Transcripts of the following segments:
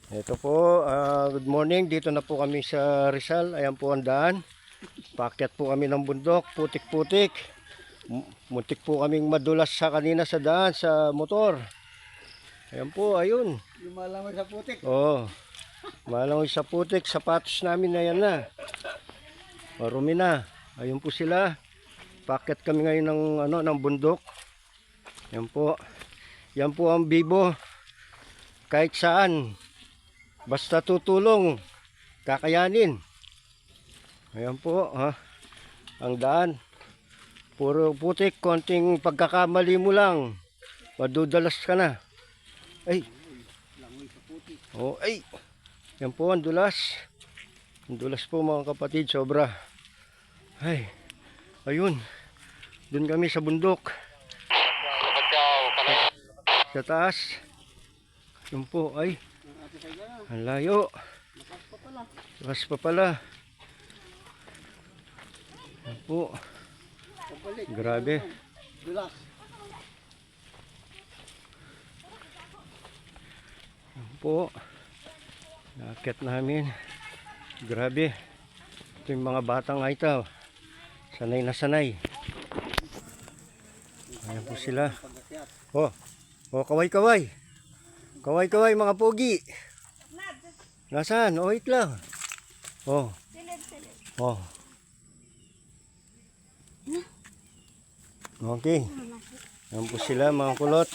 Ito po, good morning. Dito na po kami sa Rizal. Ayan po ang daan. Paakyat po kami ng bundok, putik-putik. Muntik po kaming madulas sa kanina sa daan, sa motor. Ayan po, ayun. Lumalangoy sa putik. Oh, malangoy sa putik. Sapatos namin na yan na. Marumi na. Ayun po sila. Paakyat kami ngayon ng bundok. Ayan po. Yan po ang bibo. Kahit saan. Basta tutulong, kakayanin. Ayan po, ha. Ang daan. Puro putik, konting pagkakamali mo lang. Madudalas ka na. Ay. Oh, ay. Yan po, ang dulas. Ang dulas po mga kapatid, sobra. Ay. Ayun. Doon kami sa bundok. Sa taas. Yun po, ay. Ang layo. Lakas pa pala. Yan po. Grabe. Dulas. Yan po. Nakakit namin. Grabe. Ito yung mga batang ito. Sanay na sanay. Ayan po sila. Oh. Oh, kaway-kaway. Kaway-kaway mga pogi. Nasaan? Oh, wait lang. Oh. Oh. Okay. Ayan po sila mga kulot.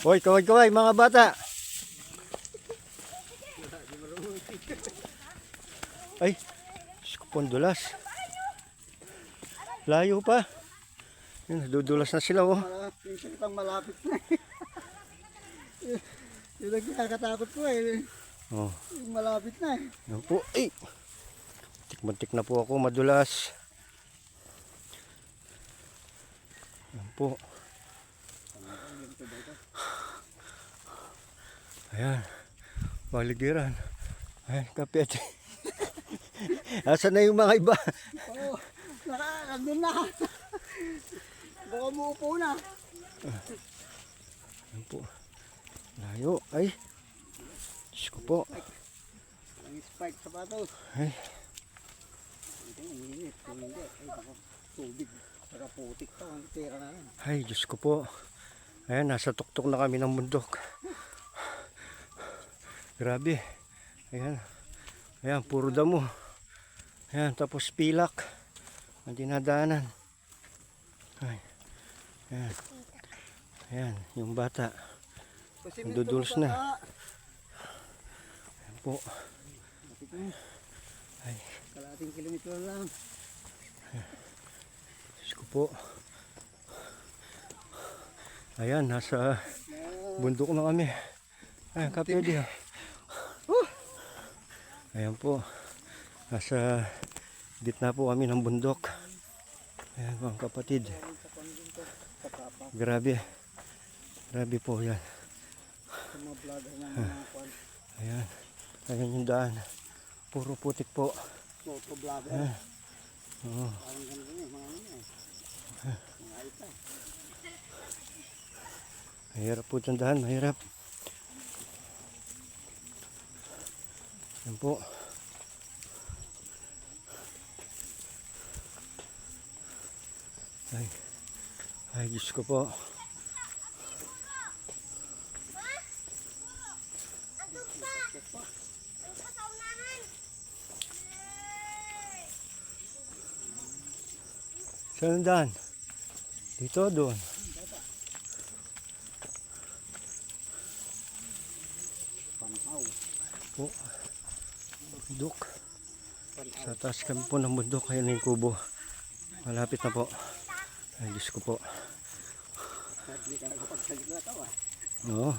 Hoy, kaway-kaway mga bata. Ay, skupondulas. Layo pa. Yun, dudulas na sila oh. Minsan pang malapit na. Yung nagkakatakot ko eh. Oh. Yung malapit na eh. Yan po. Ay. Tik-mantik na po ako madulas. Yan po. Ayan. Baligiran. Ayan, kapit. Asan na yung mga iba? Oo. Nandun na. Baka muupo na. Yan po. Layo. Ay. Diyos ko po. Ang spike sapatos. Ay. Ito ang init. Kung hindi. Ay baka tubig. Saka putik pa. Ang tira na lang. Ay, Diyos ko po. Ayan, nasa tuktok na kami ng bundok. Grabe. Ayan. Ayan, puro damo. Ayan, tapos pilak. Ang dinadaanan. Ay. Ayan. Ayan, yung bata. Dudulos na. Ayan po. Ay. Kalating kilometro lang. Diyos ko po. Ayan, nasa bundok na kami. Ayan, kapedi. Ayan po. Nasa gitna po kami ng bundok. Ayan mga kapatid. Grabe. Grabe po yan. Sa mga vlogger na mga kwan. Ayan. Ayan yung daan. Puro putik po. Photo vlogger. Ayan. Oo. Parang ganun eh. Mga ano eh. Mga ita. Mahirap po itong daan. Mahirap. Ayan po. Ay. Ay, Diyos ko po. Saan ang daan? Dito, doon. Panhaw. Po. Bundok. Sa taas kami po ng bundok. Ayan na yung kubo. Malapit na po. Ay, Diyos ko po. Hindi ka nakapagsalita ka ba? Oo.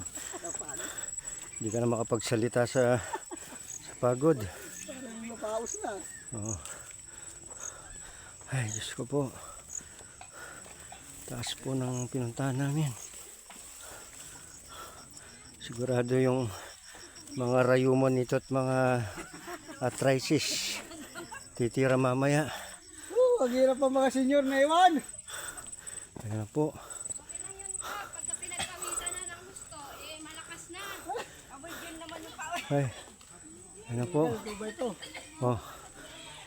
Hindi ka na makapagsalita sa pagod. Parang mapaus na. Oo. Ay, Diyos ko po. Taas po ng pinuntahan namin. Sigurado yung mga rayuman nito at mga arthritis titira mamaya. Ang hirap pa mga senior na iwan. Ayan po. Pagka pinagpamisan na ng gusto, eh malakas na. Abay, yun naman yung power. Ay. Ano po? Ito ba ito? Oh.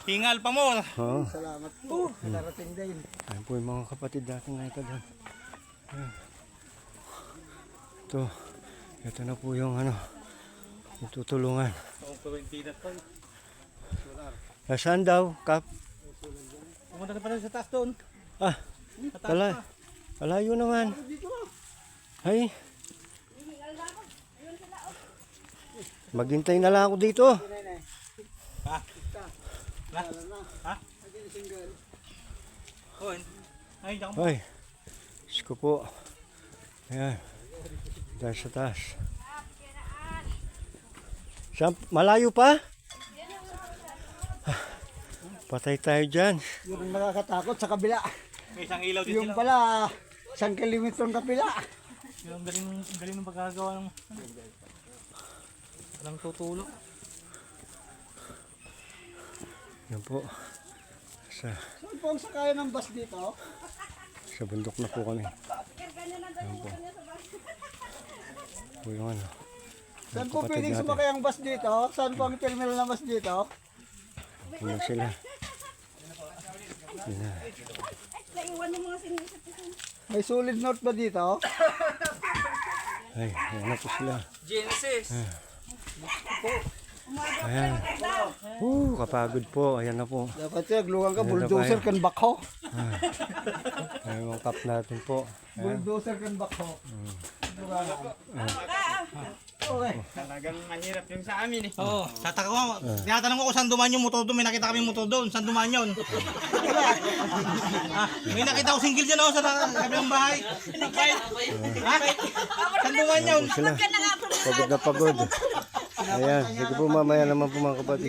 Hingal pa mo. Oh. Salamat po. Darating din. Ayan po yung mga kapatid natin na ito doon. Ayan. Ito na po yung ano, yung tutulungan. Nasaan daw, Kap? Pumunta na pala sa taas doon. Ah, malayo naman. Ay. Maghintay na lang ako dito. Ha? Ha? Oh, ay, diyan ka. Ay, Diyos ko po. Ayan. Dahil sa taas. Malayo pa? Patay tayo dyan. Yun ang nakakatakot sa kabila. May isang ilaw din Yung sila. pala, 1 kilometro ang kapila. Yung galing ng pagkagawa ng walang tutulog. Yan po. Saan po ang sakayan ng bus dito? Sa bundok na po kami. Yan po. Po yung ano. Saan po kapatid pwedeng natin. sumakay ang bus dito? Saan po ang terminal ng bus dito? Tingnan sila. Yan na. Naiwan yung mga sinisip-isip. May solid note ba dito? Ay, yan na po sila. Genesis. Ayan. Kapagod po. Ayan na po. Dapat siya, glugan ka, Ano bulldozer ba kan bakho. Ayan yung cup natin po. Ayan. Bulldozer kan bakho. Okay. Talagang mahirap yung sa amin eh. Oo, tataka ko. Tinatanong ko kung saan dumaan yung motor doon. May nakita kami motor doon. Saan dumaan yun? May nakita ko single dyan sa kabilang bahay. Ha? Saan dumaan yun? Sila. Pagod na pagod. Ayan. Sige po mamaya naman po mga kapatid.